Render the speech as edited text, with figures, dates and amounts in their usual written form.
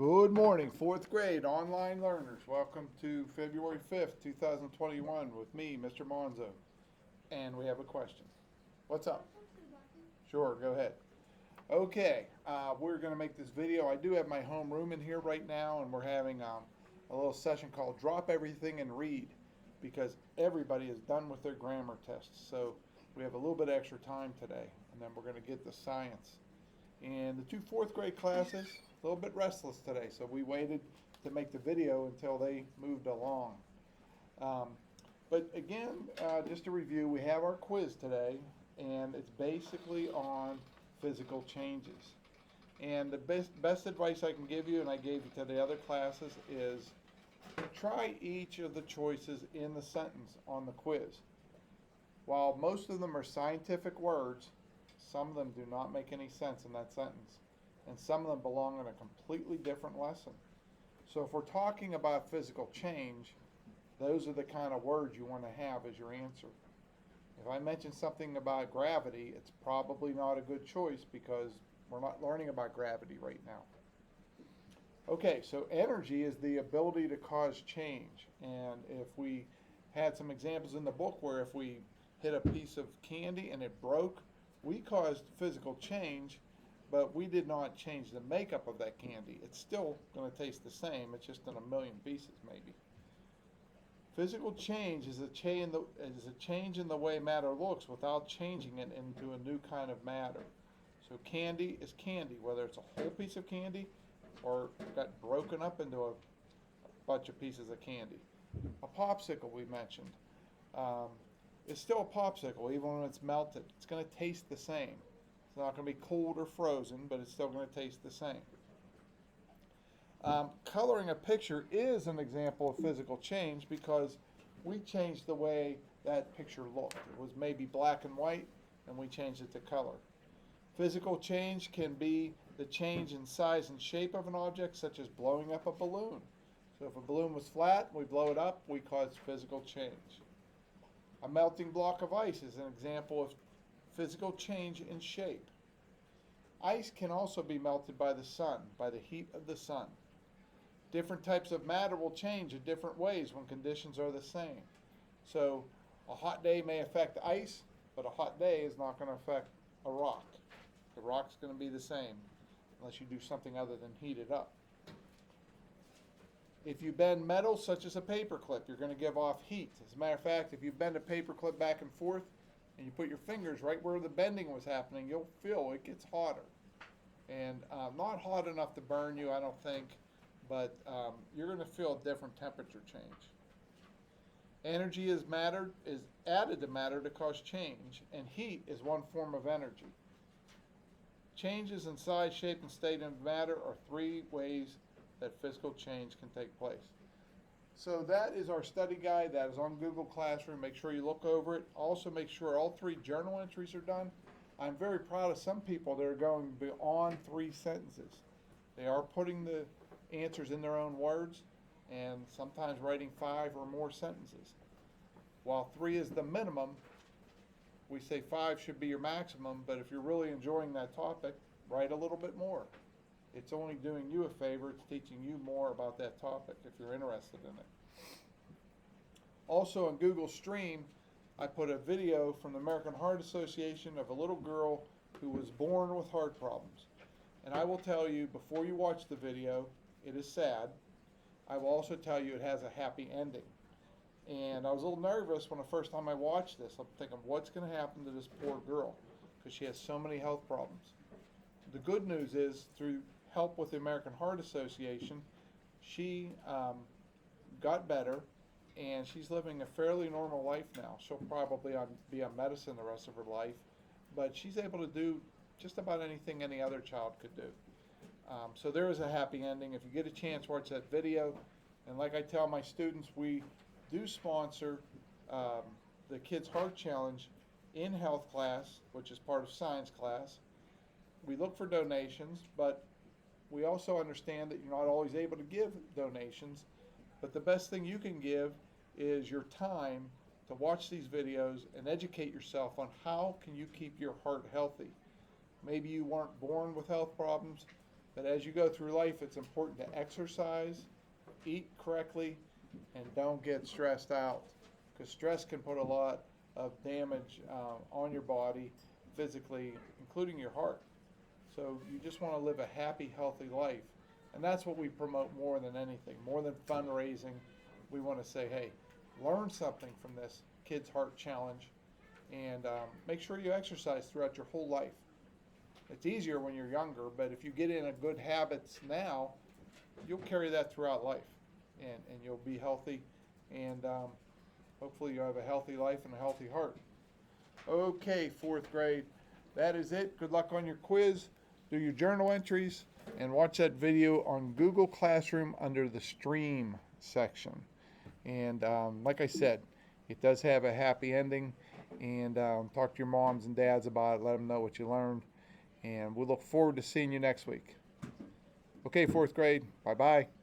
Good morning, fourth grade online learners. Welcome to February 5th, 2021 with me, Mr. Monzo. And we have a question. What's up? Sure, go ahead. Okay, we're going to make this video. I do have my home room in here right now, and we're having a little session called Drop Everything and Read because everybody is done with their grammar tests. So we have a little bit extra time today, and then we're going to get to science. And the two fourth grade classes, a little bit restless today, so we waited to make the video until they moved along. Um, but again, just to review, we have our quiz today, and it's basically on physical changes. And the best advice I can give you, and I gave it to the other classes, is try each of the choices in the sentence on the quiz. While most of them are scientific words, some of them do not make any sense in that sentence, and some of them belong in a completely different lesson. So if we're talking about physical change, those are the kind of words you want to have as your answer. If I mention something about gravity, it's probably not a good choice because we're not learning about gravity right now. Okay, so energy is the ability to cause change. And if we had some examples in the book where if we hit a piece of candy and it broke, we caused physical change, but we did not change the makeup of that candy. It's still going to taste the same. It's just in a million pieces, maybe. Physical change is a change in the way matter looks without changing it into a new kind of matter. So candy is candy, whether it's a whole piece of candy or got broken up into a bunch of pieces of candy. A popsicle we mentioned. It's still a popsicle even when it's melted. It's going to taste the same. It's not going to be cold or frozen, but it's still going to taste the same. Coloring a picture is an example of physical change because we changed the way that picture looked. It was maybe black and white, and we changed it to color. Physical change can be the change in size and shape of an object, such as blowing up a balloon. So if a balloon was flat, we blow it up, we cause physical change. A melting block of ice is an example of physical change in shape. Ice can also be melted by the sun, by the heat of the sun. Different types of matter will change in different ways when conditions are the same. So a hot day may affect ice, but a hot day is not going to affect a rock. The rock's going to be the same unless you do something other than heat it up. If you bend metal, such as a paper clip, you're going to give off heat. As a matter of fact, if you bend a paper clip back and forth and you put your fingers right where the bending was happening, you'll feel it gets hotter. And not hot enough to burn you, I don't think, but you're going to feel a different temperature change. Energy is added to matter to cause change, and heat is one form of energy. Changes in size, shape, and state of matter are three ways that physical change can take place. So that is our study guide. That is on Google Classroom. Make sure you look over it. Also make sure all three journal entries are done. I'm very proud of some people that are going beyond 3 sentences. They are putting the answers in their own words and sometimes writing 5 or more sentences. While 3 is the minimum, we say 5 should be your maximum, but if you're really enjoying that topic, write a little bit more. It's only doing you a favor. It's teaching you more about that topic if you're interested in it. Also on Google Stream, I put a video from the American Heart Association of a little girl who was born with heart problems. And I will tell you, before you watch the video, it is sad. I will also tell you it has a happy ending. And I was a little nervous when the first time I watched this. I'm thinking, what's going to happen to this poor girl? Because she has so many health problems. The good news is, through help with the American Heart Association, she got better, and she's living a fairly normal life now. She'll probably be on medicine the rest of her life, but she's able to do just about anything any other child could do. So there is a happy ending. If you get a chance, watch that video. And like I tell my students, we do sponsor the Kids Heart Challenge in health class, which is part of science class. We look for donations, but we also understand that you're not always able to give donations, but the best thing you can give is your time to watch these videos and educate yourself on how can you keep your heart healthy. Maybe you weren't born with health problems, that as you go through life, it's important to exercise, eat correctly, and don't get stressed out, because stress can put a lot of damage on your body physically, including your heart. So you just want to live a happy, healthy life. And that's what we promote more than anything, more than fundraising. We want to say, hey, learn something from this Kids Heart Challenge, and make sure you exercise throughout your whole life. It's easier when you're younger, but if you get in a good habits now, you'll carry that throughout life, and you'll be healthy, and hopefully you'll have a healthy life and a healthy heart. Okay, fourth grade, that is it. Good luck on your quiz. Do your journal entries, and watch that video on Google Classroom under the stream section. And like I said, it does have a happy ending, and talk to your moms and dads about it. Let them know what you learned, and we'll look forward to seeing you next week. Okay, fourth grade, bye-bye.